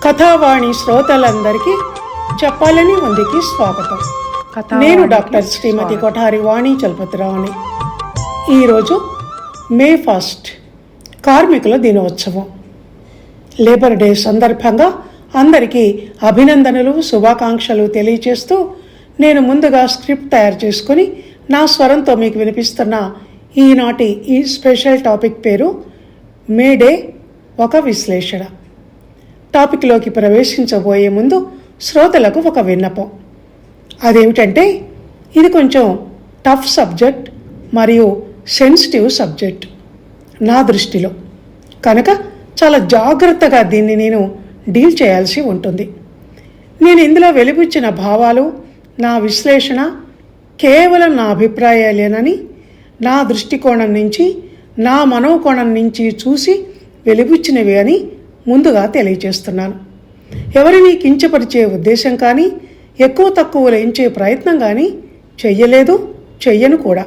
కథావాణి శ్రోతలందరికీ చెప్పాలని ఉందికి స్వాగతం. నేను డాక్టర్ శ్రీమతి కొఠారి వాణి చలపతిరావుని. ఈరోజు మే 1 కార్మికుల దినోత్సవం. లేబర్ డే సందర్భంగా అందరికీ అభినందనలు, శుభాకాంక్షలు తెలియచేస్తూ నేను ముందుగా స్క్రిప్ట్ తయారు చేసుకుని నా స్వరంతో మీకు వినిపిస్తున్న ఈనాటి ఈ స్పెషల్ టాపిక్ పేరు మే డే ఒక విశ్లేషణ. టాపిక్లోకి ప్రవేశించబోయే ముందు శ్రోతలకు ఒక విన్నపం. అదేమిటంటే, ఇది కొంచెం టఫ్ సబ్జెక్ట్ మరియు సెన్సిటివ్ సబ్జెక్ట్ నా దృష్టిలో. కనుక చాలా జాగ్రత్తగా దీన్ని నేను డీల్ చేయాల్సి ఉంటుంది. నేను ఇందులో వెలిబుచ్చిన భావాలు, నా విశ్లేషణ కేవలం నా అభిప్రాయాలేనని, నా దృష్టికోణం నుంచి, నా మనోకోణం నుంచి చూసి వెలిబుచ్చినవి అని ముందుగా తెలియచేస్తున్నాను. ఎవరిని కించపరిచే ఉద్దేశం కానీ, ఎక్కువ తక్కువలు ఎంచే ప్రయత్నం కానీ చెయ్యలేదు, చెయ్యను కూడా.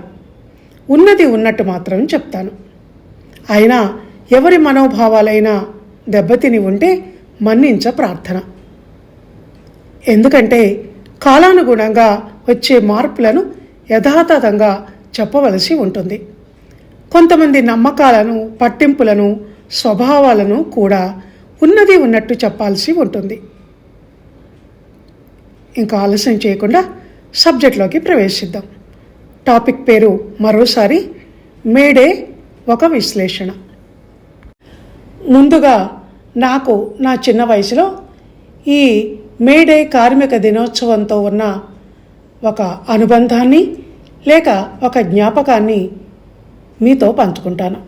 ఉన్నది ఉన్నట్టు మాత్రం చెప్తాను. అయినా ఎవరి మనోభావాలైనా దెబ్బతిని ఉంటే మన్నించ ప్రార్థన. ఎందుకంటే కాలానుగుణంగా వచ్చే మార్పులను యథాతథంగా చెప్పవలసి ఉంటుంది. కొంతమంది నమ్మకాలను, పట్టింపులను, స్వభావాలను కూడా ఉన్నది ఉన్నట్టు చెప్పాల్సి ఉంటుంది. ఇంకా ఆలస్యం చేయకుండా సబ్జెక్ట్లోకి ప్రవేశిద్దాం. టాపిక్ పేరు మరోసారి మే డే ఒక విశ్లేషణ. ముందుగా నాకు నా చిన్న వయసులో ఈ మే డే కార్మిక దినోత్సవంతో ఉన్న ఒక అనుబంధాన్ని లేక ఒక జ్ఞాపకాన్ని మీతో పంచుకుంటాను.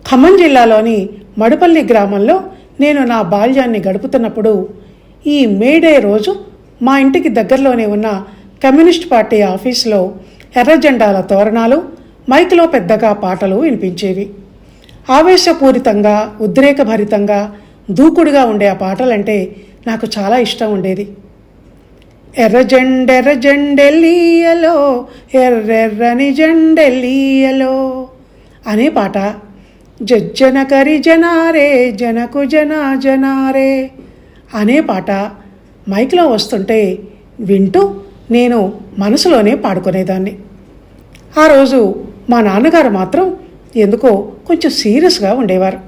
ఖమ్మం జిల్లాలోని మడుపల్లి గ్రామంలో నేను నా బాల్యాన్ని గడుపుతున్నప్పుడు ఈ మే డే రోజు మా ఇంటికి దగ్గరలోనే ఉన్న కమ్యూనిస్ట్ పార్టీ ఆఫీసులో ఎర్ర జెండాల తోరణాలు, మైక్లో పెద్దగా పాటలు వినిపించేవి. ఆవేశపూరితంగా, ఉద్రేకభరితంగా, దూకుడుగా ఉండే ఆ పాటలంటే నాకు చాలా ఇష్టం ఉండేది. ఎర్ర జెండెల్లియలో, ఎర్రెర్రని జెండెల్లియలో అనే పాట, జజ్జన కరి జనారే జనకు జనారే అనే పాట మైక్లో వస్తుంటే వింటూ నేను మనసులోనే పాడుకునేదాన్ని. ఆ రోజు మా నాన్నగారు మాత్రం ఎందుకో కొంచెం సీరియస్గా ఉండేవారు.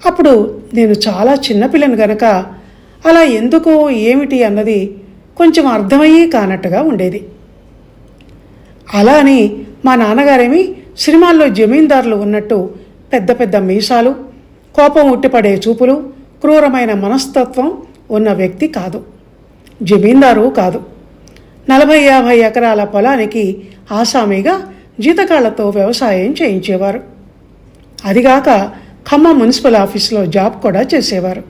అప్పుడు నేను చాలా చిన్నపిల్లని గనక అలా ఎందుకో ఏమిటి అన్నది కొంచెం అర్థమయ్యే కానట్టుగా ఉండేది. అలా అని మా నాన్నగారేమి సినిమాల్లో జమీందారులు ఉన్నట్టు పెద్ద పెద్ద మీసాలు, కోపం ఉట్టిపడే చూపులు, క్రూరమైన మనస్తత్వం ఉన్న వ్యక్తి కాదు. జమీందారు కాదు. 40-50 ఎకరాల పొలానికి ఆసామీగా జీతకాళ్లతో వ్యవసాయం చేయించేవారు. అదిగాక ఖమ్మం మున్సిపల్ ఆఫీసులో జాబ్ కూడా చేసేవారు.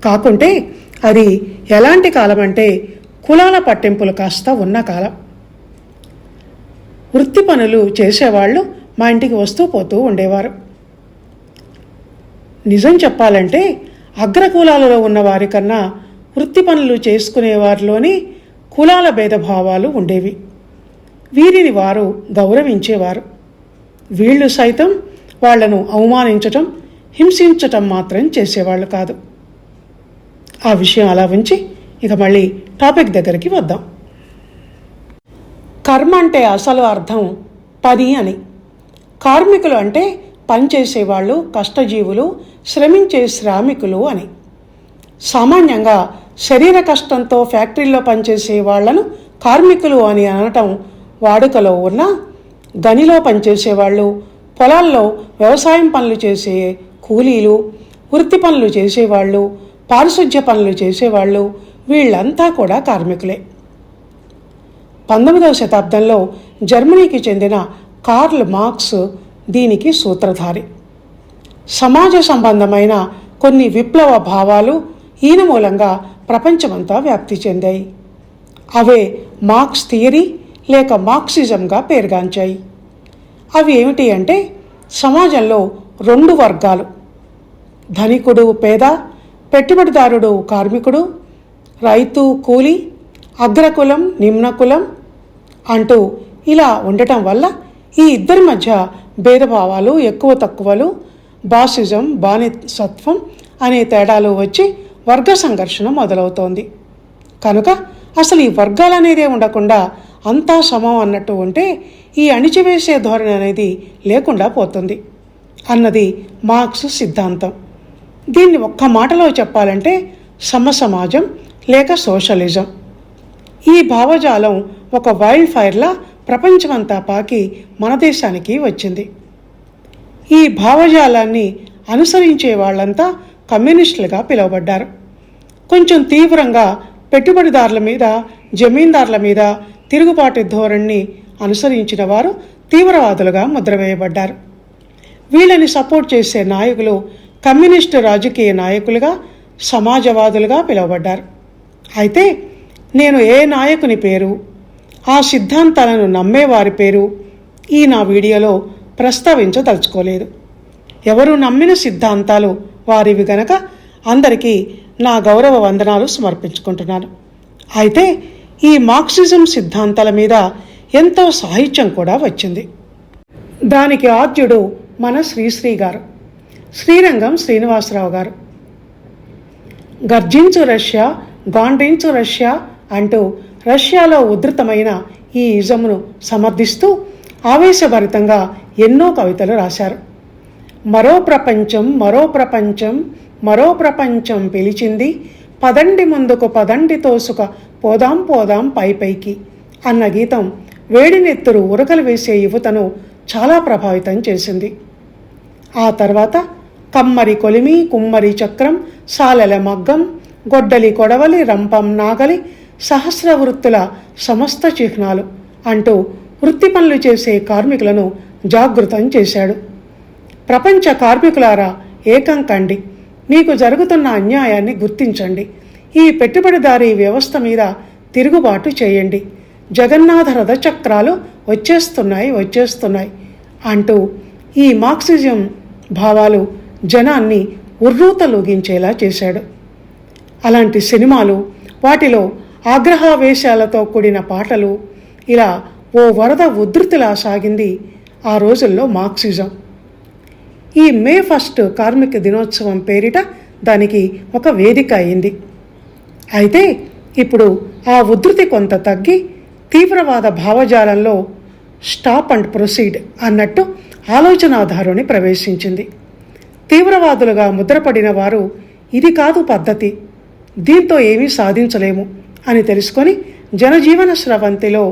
కాకుంటే అది ఎలాంటి కాలం అంటే కులాల పట్టింపులు కాస్త ఉన్న కాలం. వృత్తి పనులు చేసేవాళ్ళు మా ఇంటికి వస్తూ పోతూ ఉండేవారు. నిజం చెప్పాలంటే అగ్రకులాలలో ఉన్నవారి కన్నా వృత్తి పనులు చేసుకునే వారిలోని కులాల భేదభావాలు ఉండేవి. వీరిని వారు గౌరవించేవారు. వీళ్ళు సైతం వాళ్లను అవమానించటం, హింసించటం మాత్రం చేసేవాళ్ళు కాదు. ఆ విషయం అలా ఉంచి ఇక మళ్ళీ టాపిక్ దగ్గరికి వద్దాం. కర్మ అంటే అసలు అర్థం పని అని. కార్మికులు అంటే పనిచేసేవాళ్ళు, కష్టజీవులు, శ్రమించే శ్రామికులు అని. సామాన్యంగా శరీర కష్టంతో ఫ్యాక్టరీలో పనిచేసే వాళ్లను కార్మికులు అని అనటం వాడుకలో ఉన్న, గనిలో పనిచేసేవాళ్ళు, పొలాల్లో వ్యవసాయం పనులు చేసే కూలీలు, వృత్తి పనులు చేసేవాళ్ళు, పారిశుధ్య పనులు చేసేవాళ్ళు, వీళ్ళంతా కూడా కార్మికులే. 19వ శతాబ్దంలో జర్మనీకి చెందిన కార్ల్ మార్క్స్ దీనికి సూత్రధారి. సమాజ సంబంధమైన కొన్ని విప్లవ భావాలు ఈయన మూలంగా ప్రపంచమంతా వ్యాప్తి చెందాయి. అవే మార్క్స్ థియరీ లేక మార్క్సిజంగా పేరుగాంచాయి. అవి ఏమిటి అంటే, సమాజంలో 2 వర్గాలు, ధనికుడు పేద, పెట్టుబడిదారుడు కార్మికుడు, రైతు కూలి, అగ్రకులం నిమ్నకులం అంటూ ఇలా ఉండటం వల్ల ఈ ఇద్దరి మధ్య భేదభావాలు, ఎక్కువ తక్కువలు, బాసిజం, బానిసత్వం అనే తేడాలు వచ్చి వర్గ సంఘర్షణ మొదలవుతోంది. కనుక అసలు ఈ వర్గాలనేదే ఉండకుండా అంతా సమం అన్నట్టు ఉంటే ఈ అణిచివేసే ధోరణి అనేది లేకుండా పోతుంది అన్నది మార్క్స్ సిద్ధాంతం. దీన్ని ఒక్క మాటలో చెప్పాలంటే సమసమాజం లేక సోషలిజం. ఈ భావజాలం ఒక వైల్డ్ ఫైర్లా ప్రపంచమంతా పాకి మన దేశానికి వచ్చింది. ఈ భావజాలాన్ని అనుసరించే వాళ్ళంతా కమ్యూనిస్టులుగా పిలువబడ్డారు. కొంచెం తీవ్రంగా పెట్టుబడిదారుల మీద, జమీందారుల మీద తిరుగుబాటు ధోరణిని అనుసరించిన వారు తీవ్రవాదులుగా ముద్రవేయబడ్డారు. వీళ్ళని సపోర్ట్ చేసే నాయకులు కమ్యూనిస్టు రాజకీయ నాయకులుగా, సమాజవాదులుగా పిలువబడ్డారు. అయితే నేను ఏ నాయకుని పేరు, ఆ సిద్ధాంతాలను నమ్మేవారి పేరు ఈ నా వీడియోలో ప్రస్తావించదలుచుకోలేదు. ఎవరు నమ్మిన సిద్ధాంతాలు వారివి గనక అందరికీ నా గౌరవ వందనాలు సమర్పించుకుంటున్నాను. అయితే ఈ మార్క్సిజం సిద్ధాంతాల మీద ఎంతో సాహిత్యం కూడా వచ్చింది. దానికి ఆద్యుడు మన శ్రీశ్రీ గారు, శ్రీరంగం శ్రీనివాసరావు గారు. గర్జించు రష్యా, గాండ్రించు రష్యా అంటూ రష్యాలో ఉధృతమైన ఈ ఇజమును సమర్థిస్తూ ఆవేశభరితంగా ఎన్నో కవితలు రాశారు. మరో ప్రపంచం, మరో ప్రపంచం, మరో ప్రపంచం పిలిచింది, పదండి ముందుకు పదండి తోసుక పోదాం పోదాం పై పైకి అన్న గీతం వేడినెత్తురు ఉరకలు వేసే యువతను చాలా ప్రభావితం చేసింది. ఆ తర్వాత కమ్మరి కొలిమి, కుమ్మరి చక్రం, సాలెల మగ్గం, గొడ్డలి కొడవలి, రంపం నాగలి, సహస్ర వృత్తుల సమస్త చిహ్నాలు అంటూ వృత్తి పనులు చేసే కార్మికులను జాగృతం చేశాడు. ప్రపంచ కార్మికులారా ఏకం కండి, మీకు జరుగుతున్న అన్యాయాన్ని గుర్తించండి, ఈ పెట్టుబడిదారీ వ్యవస్థ మీద తిరుగుబాటు చేయండి, జగన్నాథ రథ చక్రాలు వచ్చేస్తున్నాయి అంటూ ఈ మార్క్సిజం భావాలు జనాన్ని ఉర్రూతలూగించేలా చేశాడు. అలాంటి సినిమాలు, వాటిలో ఆగ్రహావేశాలతో కూడిన పాటలు, ఇలా ఓ వరద ఉధృతిలా సాగింది ఆ రోజుల్లో మార్క్సిజం. ఈ మే 1 కార్మిక దినోత్సవం పేరిట దానికి ఒక వేదిక అయింది. అయితే ఇప్పుడు ఆ ఉధృతి కొంత తగ్గి తీవ్రవాద భావజాలంలో స్టాప్ అండ్ ప్రొసీడ్ అన్నట్టు ఆలోచనాధారుని ప్రవేశించింది. తీవ్రవాదులుగా ముద్రపడిన వారు ఇది కాదు పద్ధతి, దీంతో ఏమీ సాధించలేము అని తెలుసుకొని జనజీవన స్రవంతిలో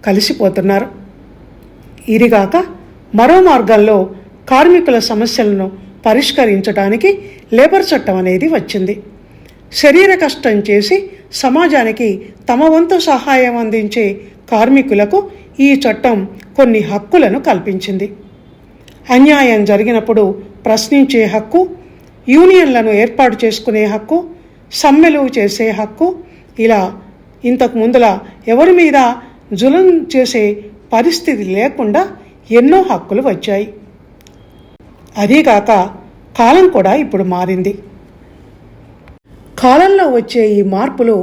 కలిసిపోతున్నారు. ఇదిగాక మరో మార్గంలో కార్మికుల సమస్యలను పరిష్కరించడానికి లేబర్ చట్టం అనేది వచ్చింది. శరీర కష్టం చేసి సమాజానికి తమ వంతు సహాయం అందించే కార్మికులకు ఈ చట్టం కొన్ని హక్కులను కల్పించింది. అన్యాయం జరిగినప్పుడు ప్రశ్నించే హక్కు, యూనియన్లను ఏర్పాటు చేసుకునే హక్కు, సమ్మెలు చేసే హక్కు, ఇలా ఇంతకు ముందులా ఎవరి మీద జులుం చేసే పరిస్థితి లేకుండా ఎన్నో హక్కులు వచ్చాయి. అదీగాక కాలం కూడా ఇప్పుడు మారింది. కాలంలో వచ్చే ఈ మార్పులు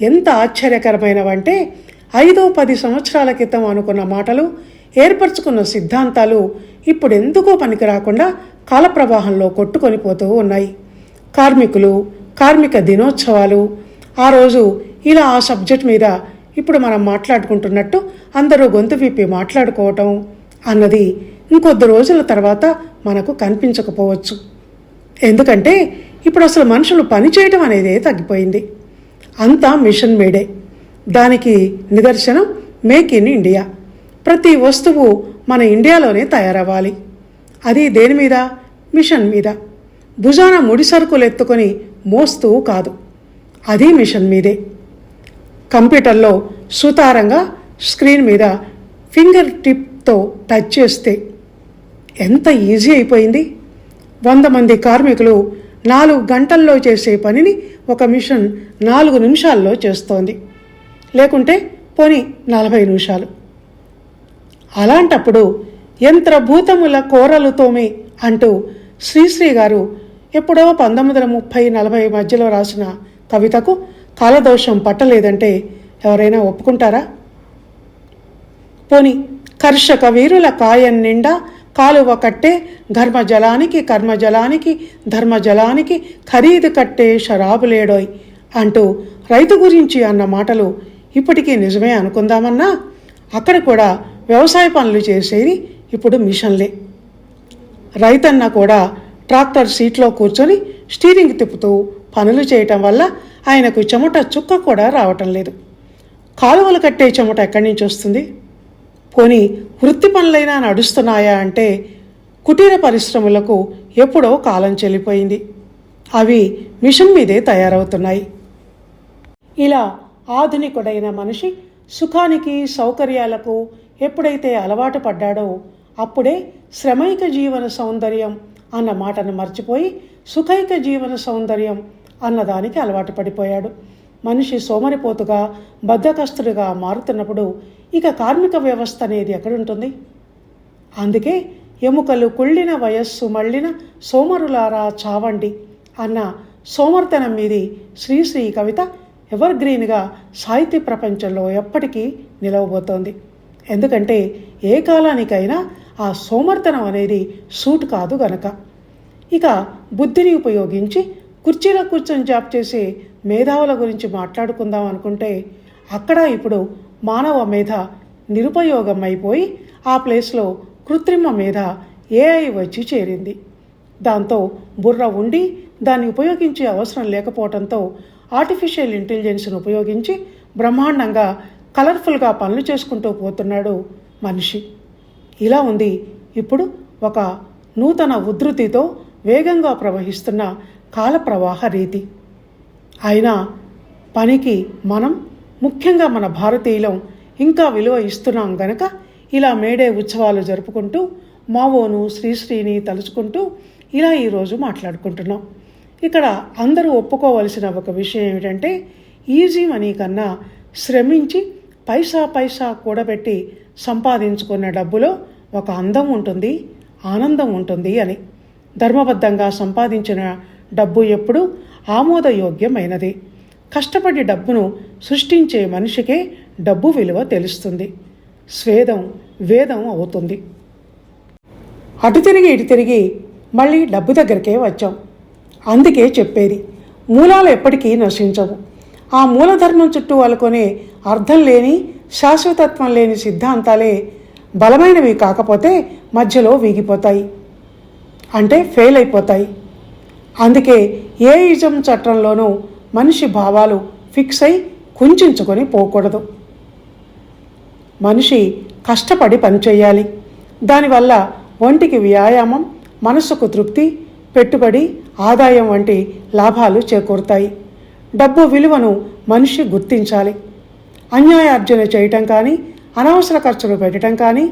ఎంత ఆశ్చర్యకరమైనవంటే 5-10 సంవత్సరాల క్రితం అనుకున్న మాటలు, ఏర్పరచుకున్న సిద్ధాంతాలు ఇప్పుడు ఎందుకో పనికి రాకుండా కాలప్రవాహంలో కొట్టుకొని పోతూ ఉన్నాయి. కార్మికులు, కార్మిక దినోత్సవాలు, ఆ రోజు ఇలా ఆ సబ్జెక్ట్ మీద ఇప్పుడు మనం మాట్లాడుకుంటున్నట్టు అందరూ గొంతు విప్పి మాట్లాడుకోవటం అన్నది ఇంకొద్ది రోజుల తర్వాత మనకు కనిపించకపోవచ్చు. ఎందుకంటే ఇప్పుడు అసలు మనుషులు పనిచేయటం అనేదే తగ్గిపోయింది. అంతా మిషన్ మేడే. దానికి నిదర్శనం మేక్ ఇన్ ఇండియా. ప్రతి వస్తువు మన ఇండియాలోనే తయారవ్వాలి. అది దేని మీద? మిషన్ మీద. భుజాన ముడి సరుకులు ఎత్తుకొని మోస్తూ కాదు, అది మిషన్ మీదే. కంప్యూటర్లో సుతారంగా స్క్రీన్ మీద ఫింగర్ టిప్తో టచ్ చేస్తే ఎంత ఈజీ అయిపోయింది. 100 మంది కార్మికులు 4 గంటల్లో చేసే పనిని ఒక మిషన్ 4 నిమిషాల్లో చేస్తోంది, లేకుంటే పోనీ 40 నిమిషాలు. అలాంటప్పుడు యంత్రభూతముల కోరలుతోమే అంటూ శ్రీశ్రీ గారు ఎప్పుడో 1930-40 మధ్యలో రాసిన కవితకు కాలదోషం పట్టలేదంటే ఎవరైనా ఒప్పుకుంటారా? పోని కర్షక వీరుల కాయం నిండా కాలువ కట్టే ఘర్మజలానికి కర్మజలానికి ధర్మజలానికి ఖరీదు కట్టే షరాబులేడోయ్ అంటూ రైతు గురించి అన్న మాటలు ఇప్పటికీ నిజమే అనుకుందామన్నా అక్కడ కూడా వ్యవసాయ పనులు చేసేది ఇప్పుడు మిషన్లే. రైతన్న కూడా ట్రాక్టర్ సీట్లో కూర్చొని స్టీరింగ్ తిప్పుతూ పనులు చేయటం వల్ల ఆయనకు చెమట చుక్క కూడా రావటం లేదు. కాలువలు కట్టే చెమట ఎక్కడి నుంచి వస్తుంది? పోనీ వృత్తి పనులైనా నడుస్తున్నాయా అంటే కుటీర పరిశ్రమలకు ఎప్పుడో కాలం చెల్లిపోయింది. అవి మిషన్ మీదే తయారవుతున్నాయి. ఇలా ఆధునికుడైన మనిషి సుఖానికి సౌకర్యాలకు ఎప్పుడైతే అలవాటు పడ్డాడో అప్పుడే శ్రమైక జీవన సౌందర్యం అన్న మాటను మర్చిపోయి సుఖైక జీవన సౌందర్యం అన్నదానికి అలవాటు పడిపోయాడు. మనిషి సోమరిపోతుగా బద్ధకస్తుడిగా మారుతున్నప్పుడు ఇక కార్మిక వ్యవస్థ అనేది ఎక్కడుంటుంది? అందుకే ఎముకలు కుళ్ళిన వయస్సు మళ్ళిన సోమరులారా చావండి అన్న సోమర్తనం మీది శ్రీశ్రీ కవిత ఎవర్ గ్రీన్గా సాహిత్య ప్రపంచంలో ఎప్పటికీ నిలవబోతోంది. ఎందుకంటే ఏ కాలానికైనా ఆ సోమర్తనం అనేది సూట్ కాదు గనక. ఇక బుద్ధిని ఉపయోగించి కుర్చీలో కూర్చొని జాబ్ చేసే మేధావుల గురించి మాట్లాడుకుందాం అనుకుంటే అక్కడ ఇప్పుడు మానవ మేధ నిరుపయోగం అయిపోయి ఆ ప్లేస్లో కృత్రిమ మేధ ఏఐ వచ్చి చేరింది. దాంతో బుర్ర ఉండి దాన్ని ఉపయోగించే అవసరం లేకపోవడంతో ఆర్టిఫిషియల్ ఇంటెలిజెన్స్ను ఉపయోగించి బ్రహ్మాండంగా కలర్ఫుల్గా పనులు చేసుకుంటూ పోతున్నాడు మనిషి. ఇలా ఉంది ఇప్పుడు ఒక నూతన ఉధృతితో వేగంగా ప్రవహిస్తున్న కాల ప్రవాహ రీతి. అయినా పనికి మనం ముఖ్యంగా మన భారతీయులం ఇంకా విలువ ఇస్తున్నాం గనక ఇలా మేడే ఉత్సవాలు జరుపుకుంటూ మావోను శ్రీశ్రీని తలుచుకుంటూ ఇలా ఈరోజు మాట్లాడుకుంటున్నాం. ఇక్కడ అందరూ ఒప్పుకోవలసిన ఒక విషయం ఏమిటంటే ఈజీ మనీ కన్నా శ్రమించి పైసా పైసా కూడబెట్టి సంపాదించుకున్న డబ్బులో ఒక అందం ఉంటుంది, ఆనందం ఉంటుంది అని. ధర్మబద్ధంగా సంపాదించిన డబ్బు ఎప్పుడూ ఆమోదయోగ్యమైనది. కష్టపడి డబ్బును సృష్టించే మనిషికే డబ్బు విలువ తెలుస్తుంది. స్వేదం వేదం అవుతుంది. అటు తిరిగి ఇటు తిరిగి మళ్ళీ డబ్బు దగ్గరికే వచ్చాం. అందుకే చెప్పేది మూలాలు ఎప్పటికీ నశించవు. ఆ మూలధర్మం చుట్టూ అలుకొనే అర్థం లేని శాశ్వతత్వం లేని సిద్ధాంతాలే బలమైనవి కాకపోతే మధ్యలో వీగిపోతాయి, అంటే ఫెయిల్ అయిపోతాయి. అందుకే ఏ ఇజం చట్టంలోనూ మనిషి భావాలు ఫిక్స్ అయి కుంచుకొని పోకూడదు. మనిషి కష్టపడి పనిచేయాలి. దానివల్ల ఒంటికి వ్యాయామం, మనసుకు తృప్తి, పెట్టుబడి, ఆదాయం వంటి లాభాలు చేకూరుతాయి. డబ్బు విలువను మనిషి గుర్తించాలి. అన్యాయార్జన చేయటం కానీ, అనవసర ఖర్చులు పెట్టడం కానీ,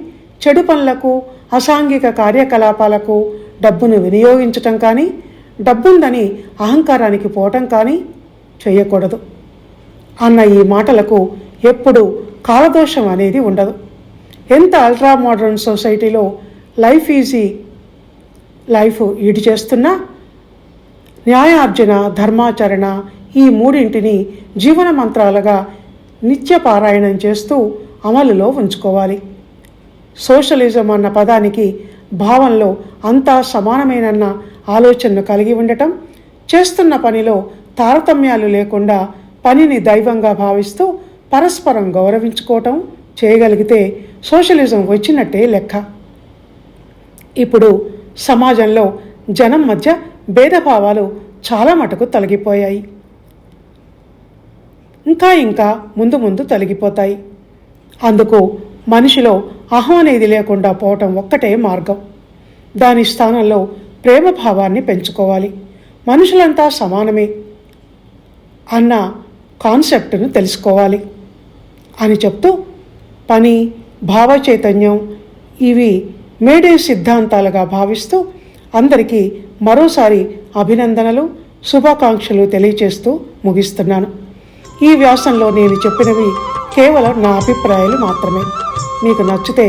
చెడు పనులకు, అసాంఘిక కార్యకలాపాలకు డబ్బును వినియోగించటం కానీ, డబ్బుందని అహంకారానికి పోవటం కానీ చేయకూడదు అన్న ఈ మాటలకు ఎప్పుడు కాలదోషం అనేది ఉండదు. ఎంత అల్ట్రా మోడర్న్ సొసైటీలో లైఫ్ ఈజీ లైఫ్ ఈడు చేస్తున్నా న్యాయార్జన, ధర్మాచరణ ఈ మూడింటిని జీవన మంత్రాలుగా నిత్య పారాయణం చేస్తూ అమలులో ఉంచుకోవాలి. సోషలిజం అన్న పదానికి భావంలో అంతా సమానమేనన్న ఆలోచనను కలిగి ఉండటం, చేస్తున్న పనిలో తారతమ్యాలు లేకుండా పనిని దైవంగా భావిస్తూ పరస్పరం గౌరవించుకోవటం చేయగలిగితే సోషలిజం వచ్చినట్టే లెక్క. ఇప్పుడు సమాజంలో జనం మధ్య భేదభావాలు చాలా మటుకు తొలగిపోయాయి. ఇంకా ముందు ముందు తొలగిపోతాయి. అందుకు మనిషిలో అహం అనేది లేకుండా పోవటం ఒక్కటే మార్గం. దాని స్థానంలో ప్రేమ భావాన్ని పెంచుకోవాలి. మనుషులంతా సమానమే అన్న కాన్సెప్ట్ను తెలుసుకోవాలి అని చెప్తూ పని, భావచైతన్యం ఇవి మేడే సిద్ధాంతాలుగా భావిస్తూ అందరికీ మరోసారి అభినందనలు, శుభాకాంక్షలు తెలియచేస్తూ ముగిస్తున్నాను. ఈ వ్యాసంలో నేను చెప్పినవి కేవలం నా అభిప్రాయాలు మాత్రమే. మీకు నచ్చితే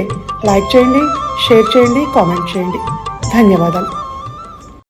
లైక్ చేయండి, షేర్ చేయండి, కామెంట్ చేయండి. ధన్యవాదాలు.